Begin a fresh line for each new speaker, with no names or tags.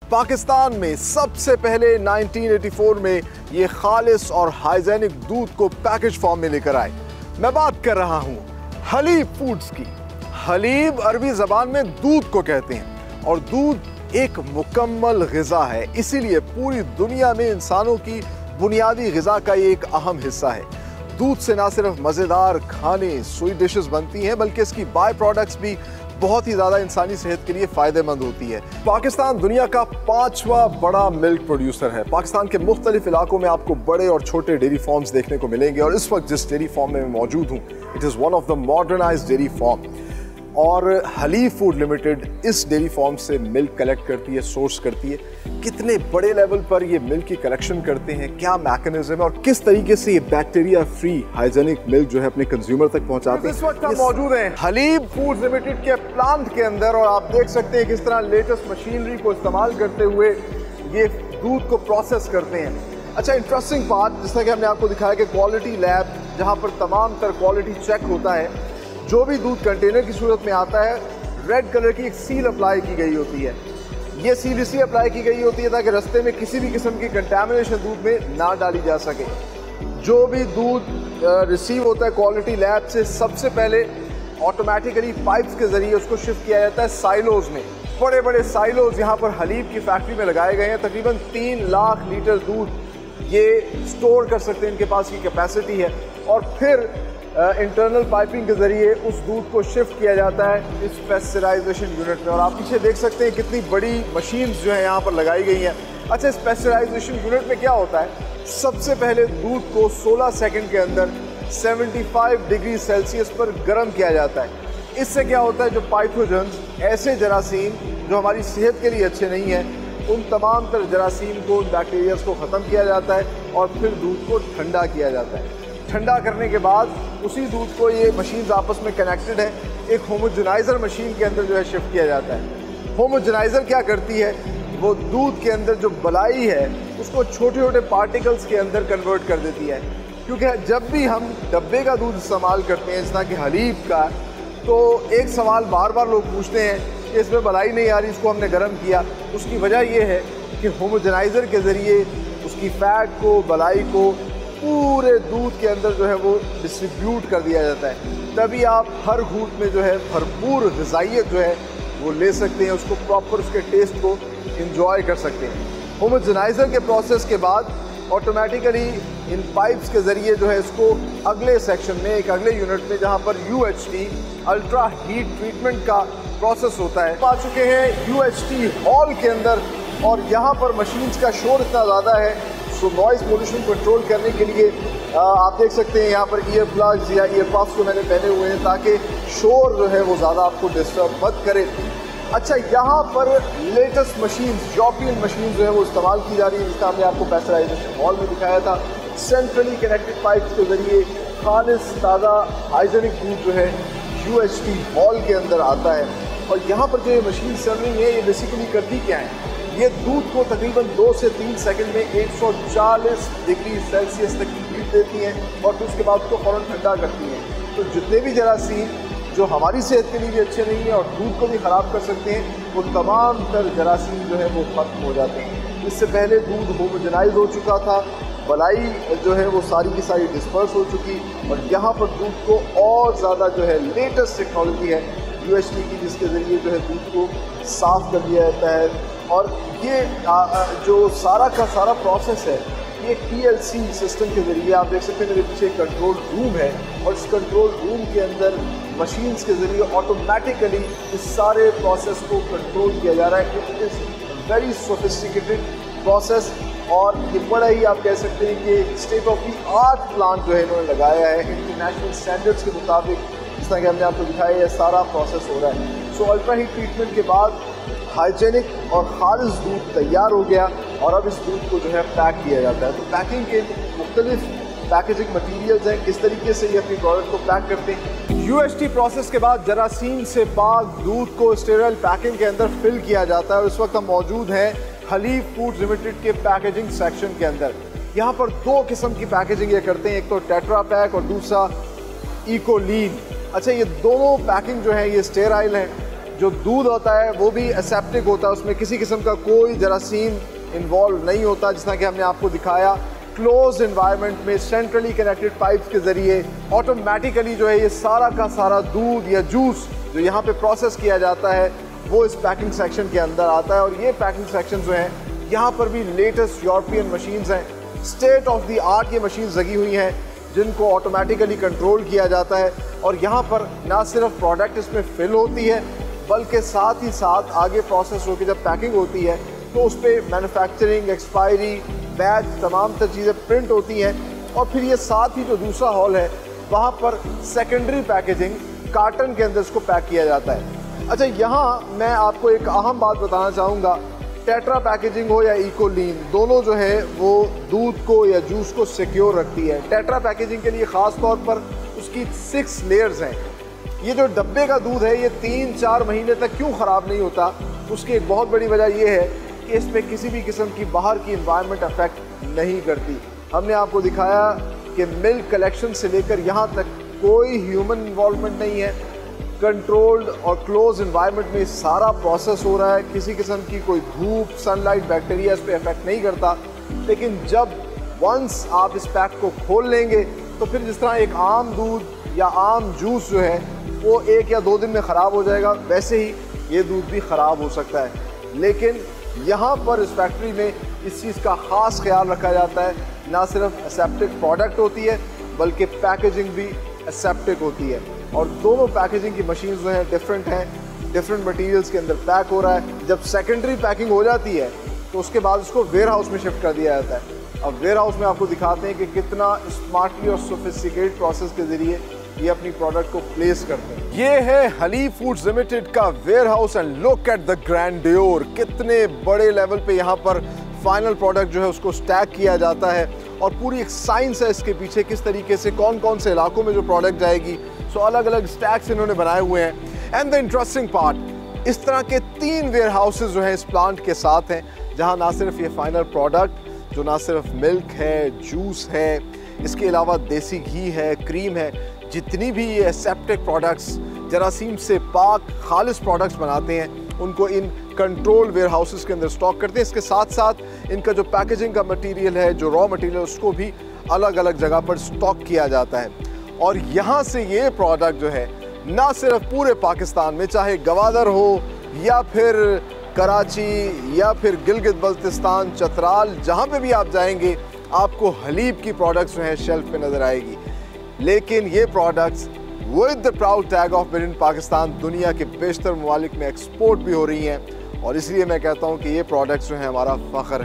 पाकिस्तान में सबसे पहले 1984 में ये खालिस और हाइजेनिक दूध को पैकेज फॉर्म में लेकर आए। मैं बात कर रहा हूँ हलीब फूड्स की। हलीब अरबी जबान में दूध को कहते हैं और दूध एक मुकम्मल ग़िज़ा है, इसीलिए पूरी दुनिया में इंसानों की बुनियादी ग़िज़ा का ये एक अहम हिस्सा है। दूध से ना सिर्फ मज़ेदार खाने स्वीट डिशेस बनती हैं बल्कि इसकी बाय प्रोडक्ट्स भी बहुत ही ज़्यादा इंसानी सेहत के लिए फ़ायदेमंद होती है। पाकिस्तान दुनिया का 5वां बड़ा मिल्क प्रोड्यूसर है। पाकिस्तान के मुख्तलिफ इलाकों में आपको बड़े और छोटे डेयरी फार्म्स देखने को मिलेंगे और इस वक्त जिस डेयरी फार्म में मैं मौजूद हूँ it is one of the modernised dairy farm और हलीब फूड लिमिटेड इस डेयरी फार्म से मिल्क कलेक्ट करती है, सोर्स करती है। कितने बड़े लेवल पर ये मिल्क की कलेक्शन करते हैं, क्या मैकेनिज्म है और किस तरीके से ये बैक्टीरिया फ्री हाइजेनिक मिल्क जो है अपने कंज्यूमर तक पहुंचाते हैं। इस वक्त हम मौजूद हैं हलीब फूड लिमिटेड के प्लांट के अंदर और आप देख सकते हैं किस तरह लेटेस्ट मशीनरी को इस्तेमाल करते हुए ये दूध को प्रोसेस करते हैं। अच्छा, इंटरेस्टिंग बात जिस तरह कि हमने आपको दिखाया कि क्वालिटी लैब जहाँ पर तमाम तर क्वालिटी चेक होता है, जो भी दूध कंटेनर की सूरत में आता है रेड कलर की एक सील अप्लाई की गई होती है। ये सील इसलिए अप्लाई की गई होती है ताकि रास्ते में किसी भी किस्म की कंटामिनेशन दूध में ना डाली जा सके। जो भी दूध रिसीव होता है क्वालिटी लैब से सबसे पहले ऑटोमेटिकली पाइप्स के ज़रिए उसको शिफ्ट किया जाता है साइलोज़ में। बड़े बड़े साइलोज़ यहाँ पर हलीब की फैक्ट्री में लगाए गए हैं। तकरीबन 3 लाख लीटर दूध ये स्टोर कर सकते हैं, इनके पास की कैपेसिटी है। और फिर इंटरनल पाइपिंग के ज़रिए उस दूध को शिफ्ट किया जाता है इस पेस्चराइजेशन यूनिट में। और आप पीछे देख सकते हैं कितनी बड़ी मशीन्स जो है यहाँ पर लगाई गई हैं। अच्छा, इस पेस्चराइजेशन यूनिट में क्या होता है, सबसे पहले दूध को 16 सेकंड के अंदर 75 डिग्री सेल्सियस पर गर्म किया जाता है। इससे क्या होता है, जो पाइथोजन्स ऐसे जरासीम जो हमारी सेहत के लिए अच्छे नहीं हैं उन तमाम तर जरासीम को, उन बैक्टीरियाज को ख़त्म किया जाता है और फिर दूध को ठंडा किया जाता है। ठंडा करने के बाद उसी दूध को ये मशीन्स आपस में कनेक्टेड है, एक होमोजेनाइज़र मशीन के अंदर जो है शिफ्ट किया जाता है। होमोजेनाइज़र क्या करती है, वो दूध के अंदर जो बलाई है उसको छोटे छोटे पार्टिकल्स के अंदर कन्वर्ट कर देती है। क्योंकि जब भी हम डब्बे का दूध इस्तेमाल करते हैं जिस तरह कि हलीब का, तो एक सवाल बार बार लोग पूछते हैं कि इसमें बलाई नहीं आ रही, इसको हमने गर्म किया। उसकी वजह ये है कि होमोजेनाइज़र के ज़रिए उसकी फ़ैट को, बलाई को पूरे दूध के अंदर जो है वो डिस्ट्रीब्यूट कर दिया जाता है। तभी आप हर घूंट में जो है भरपूर ग़िज़ाइयत जो है वो ले सकते हैं, उसको प्रॉपर उसके टेस्ट को इंजॉय कर सकते हैं। होमोजेनाइज़र के प्रोसेस के बाद ऑटोमेटिकली इन पाइप्स के ज़रिए जो है इसको अगले सेक्शन में, एक अगले यूनिट में जहाँ पर UHT अल्ट्रा हीट ट्रीटमेंट का प्रोसेस होता है, आ चुके हैं UHT हॉल के अंदर। और यहाँ पर मशीन्स का शोर इतना ज़्यादा है सो नॉइज़ पोल्यूशन कंट्रोल करने के लिए आप देख सकते हैं यहाँ पर ईयर प्लग्स या ईयर पफ्स को मैंने पहने हुए हैं ताकि शोर जो है वो ज़्यादा आपको डिस्टर्ब मत करे। अच्छा, यहाँ पर लेटेस्ट मशीन्स, यूरोपियन मशीन जो है वो इस्तेमाल की जा रही है, जिसका हमने आपको पेस्चराइजेशन हॉल में दिखाया था। सेंट्रली कनेक्टेड पाइप्स के ज़रिए खालिस ताज़ा हाइजेनिक दूध जो है UHT हॉल के अंदर आता है। और यहाँ पर जो ये मशीन चल रही है ये बेसिकली करती क्या है, ये दूध को तकरीबन 2 से 3 सेकंड में 140 डिग्री सेल्सियस तक की हीट देती हैं और फिर उसके बाद उसको फ़ौरन ठंडा करती हैं। तो जितने भी जरासीम जो हमारी सेहत के लिए भी अच्छे नहीं हैं और दूध को भी ख़राब कर सकते हैं, वो तमाम तर जरासीम जो है वो ख़त्म हो जाते हैं। इससे पहले दूध होमोजेनाइज हो चुका था, बलाई जो है वो सारी की सारी डिस्पर्स हो चुकी और यहाँ पर दूध को और ज़्यादा जो है लेटेस्ट टेक्नोलॉजी है UHT की, जिसके ज़रिए जो है दूध को साफ़ कर दिया जाता है। और ये जो सारा का सारा प्रोसेस है ये PLC सिस्टम के ज़रिए, आप देख सकते हैं मेरे पीछे एक कंट्रोल रूम है और इस कंट्रोल रूम के अंदर मशीन्स के ज़रिए ऑटोमेटिकली इस सारे प्रोसेस को कंट्रोल किया जा रहा है। It is very sophisticated process और ये बड़ा ही आप कह सकते हैं कि state of the art plant जो है इन्होंने लगाया है इंटरनेशनल स्टैंडर्ड्स के मुताबिक। जिस तरह कि हमने आपको दिखाया है सारा प्रोसेस हो रहा है। सो अल्ट्रा हीट ट्रीटमेंट के बाद हाइजेनिक और खालिस दूध तैयार हो गया और अब इस दूध को जो है पैक किया जाता है। तो पैकिंग के मुख्तलिफ पैकेजिंग मटीरियल्स हैं, किस तरीके से ये अपनी प्रोडक्ट को पैक करते हैं। UHT प्रोसेस के बाद जरासीम से पाक दूध को स्टेरल पैकिंग के अंदर फिल किया जाता है और इस वक्त हम मौजूद हैं हलीब फूड्स लिमिटेड के पैकेजिंग सेक्शन के अंदर। यहाँ पर 2 किस्म की पैकेजिंग ये करते हैं, एक तो टेट्रा पैक और दूसरा इकोलीन। अच्छा, ये दोनों पैकिंग जो है ये स्टेराइल है, जो दूध होता है वो भी एसेप्टिक होता है, उसमें किसी किस्म का कोई जरासीम इन्वॉल्व नहीं होता। जिस तरह कि हमने आपको दिखाया, क्लोज इन्वायरमेंट में सेंट्रली कनेक्टेड पाइप्स के ज़रिए ऑटोमेटिकली जो है ये सारा का सारा दूध या जूस जो यहाँ पे प्रोसेस किया जाता है वो इस पैकिंग सेक्शन के अंदर आता है। और ये पैकिंग सेक्शन जो है यहाँ पर भी लेटेस्ट यूरोपियन मशीन्स हैं, स्टेट ऑफ द आर्ट ये मशीन्स लगी हुई हैं जिनको ऑटोमेटिकली कंट्रोल किया जाता है। और यहाँ पर ना सिर्फ प्रोडक्ट इसमें फिल होती है बल्कि साथ ही साथ आगे प्रोसेस होकर जब पैकिंग होती है तो उस पर मैन्युफैक्चरिंग, एक्सपायरी, बैच, तमाम तर चीज़ें प्रिंट होती हैं। और फिर ये साथ ही जो दूसरा हॉल है वहाँ पर सेकेंडरी पैकेजिंग कार्टन के अंदर इसको पैक किया जाता है। अच्छा, यहाँ मैं आपको एक अहम बात बताना चाहूँगा, टेट्रा पैकेजिंग हो या इकोलीन, दोनों जो है वो दूध को या जूस को सिक्योर रखती है। टेट्रा पैकेजिंग के लिए ख़ास तौर पर उसकी 6 लेयर्स हैं। ये जो डब्बे का दूध है ये 3-4 महीने तक क्यों ख़राब नहीं होता, उसकी एक बहुत बड़ी वजह ये है कि इस पर किसी भी किस्म की बाहर की इन्वायरमेंट अफेक्ट नहीं करती। हमने आपको दिखाया कि मिल्क कलेक्शन से लेकर यहाँ तक कोई ह्यूमन इन्वॉल्वमेंट नहीं है, कंट्रोल्ड और क्लोज इन्वायरमेंट में सारा प्रोसेस हो रहा है, किसी किस्म की कोई धूप, सनलाइट, बैक्टीरिया इस पर इफेक्ट नहीं करता। लेकिन जब वंस आप इस पैक को खोल लेंगे तो फिर जिस तरह एक आम दूध या आम जूस जो है वो 1 या 2 दिन में ख़राब हो जाएगा, वैसे ही ये दूध भी ख़राब हो सकता है। लेकिन यहाँ पर इस फैक्ट्री में इस चीज़ का ख़ास ख्याल रखा जाता है, ना सिर्फ एसेप्टिक प्रोडक्ट होती है बल्कि पैकेजिंग भी एसेप्टिक होती है। और दोनों पैकेजिंग की मशीन जो हैं डिफरेंट हैं, डिफरेंट मटेरियल्स के अंदर पैक हो रहा है। जब सेकेंडरी पैकिंग हो जाती है तो उसके बाद उसको वेयर हाउस में शिफ्ट कर दिया जाता है। अब वेयर हाउस में आपको दिखाते हैं कि कितना स्मार्टली और सोफिस्टिकेटेड प्रोसेस के ज़रिए ये अपनी प्रोडक्ट को प्लेस करते हैं। ये है हलीब फूड्स लिमिटेड का warehouse and look at the grandeur. कितने बड़े लेवल पे यहाँ पर फाइनल प्रोडक्ट जो है उसको स्टैक किया जाता है और पूरी एक साइंस है इसके पीछे, किस तरीके से कौन कौन से इलाकों में जो प्रोडक्ट जाएगी। सो अलग अलग स्टैक्स इन्होंने बनाए हुए हैं। एंड द इंटरेस्टिंग पार्ट, इस तरह के 3 वेयर हाउसेज जो हैं इस प्लांट के साथ हैं, जहाँ ना सिर्फ ये फाइनल प्रोडक्ट जो ना सिर्फ मिल्क है, जूस है, इसके अलावा देसी घी है, क्रीम है, जितनी भी ये एसेप्टिक प्रोडक्ट्स जरासीम से पाक खालिस प्रोडक्ट्स बनाते हैं उनको इन कंट्रोल वेयर हाउसेस के अंदर स्टॉक करते हैं। इसके साथ साथ इनका जो पैकेजिंग का मटेरियल है, जो रॉ मटेरियल, उसको भी अलग अलग जगह पर स्टॉक किया जाता है। और यहाँ से ये प्रोडक्ट जो है ना सिर्फ पूरे पाकिस्तान में, चाहे गवादर हो या फिर कराची या फिर गिलगित बल्तिस्तान, चतराल, जहाँ पे भी आप जाएंगे आपको हलीब की प्रोडक्ट्स जो हैं शेल्फ पे नज़र आएगी। लेकिन ये products with the proud tag of made in Pakistan दुनिया के बेशतर ममालिक में एक्सपोर्ट भी हो रही हैं। और इसलिए मैं कहता हूँ कि ये प्रोडक्ट्स जो हैं हमारा फ़ख्र हैं।